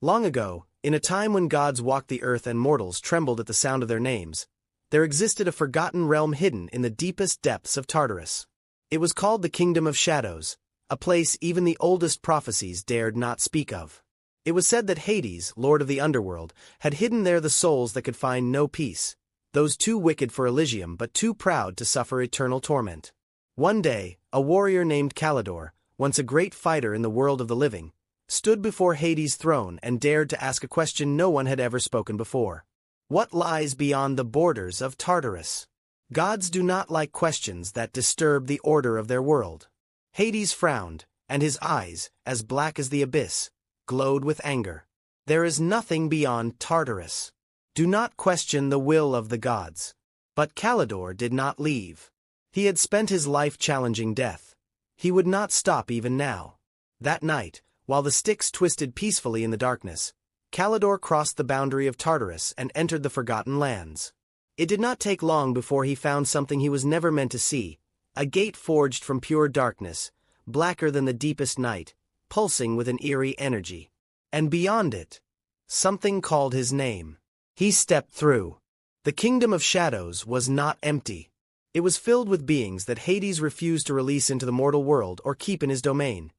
Long ago, in a time when gods walked the earth and mortals trembled at the sound of their names, there existed a forgotten realm hidden in the deepest depths of Tartarus. It was called the Kingdom of Shadows, a place even the oldest prophecies dared not speak of. It was said that Hades, lord of the underworld, had hidden there the souls that could find no peace, those too wicked for Elysium but too proud to suffer eternal torment. One day, a warrior named Calidor, once a great fighter in the world of the living, stood before Hades' throne and dared to ask a question no one had ever spoken before. What lies beyond the borders of Tartarus? Gods do not like questions that disturb the order of their world. Hades frowned, and his eyes, as black as the abyss, glowed with anger. There is nothing beyond Tartarus. Do not question the will of the gods. But Calidor did not leave. He had spent his life challenging death. He would not stop even now. That night, while the Styx twisted peacefully in the darkness, Calidor crossed the boundary of Tartarus and entered the Forgotten Lands. It did not take long before he found something he was never meant to see, a gate forged from pure darkness, blacker than the deepest night, pulsing with an eerie energy. And beyond it, something called his name. He stepped through. The Kingdom of Shadows was not empty. It was filled with beings that Hades refused to release into the mortal world or keep in his domain.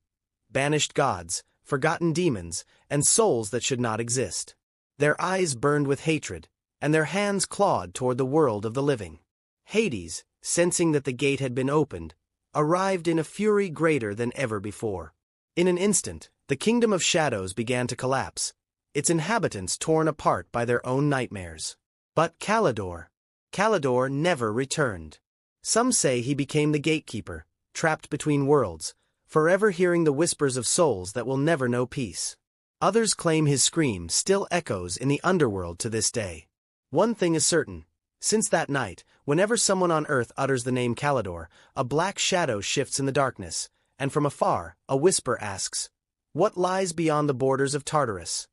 Banished gods, forgotten demons, and souls that should not exist. Their eyes burned with hatred, and their hands clawed toward the world of the living. Hades, sensing that the gate had been opened, arrived in a fury greater than ever before. In an instant, the Kingdom of Shadows began to collapse, its inhabitants torn apart by their own nightmares. But Calidor never returned. Some say he became the gatekeeper, trapped between worlds, forever hearing the whispers of souls that will never know peace. Others claim his scream still echoes in the underworld to this day. One thing is certain. Since that night, whenever someone on earth utters the name Calidor, a black shadow shifts in the darkness, and from afar, a whisper asks, "What lies beyond the borders of Tartarus?"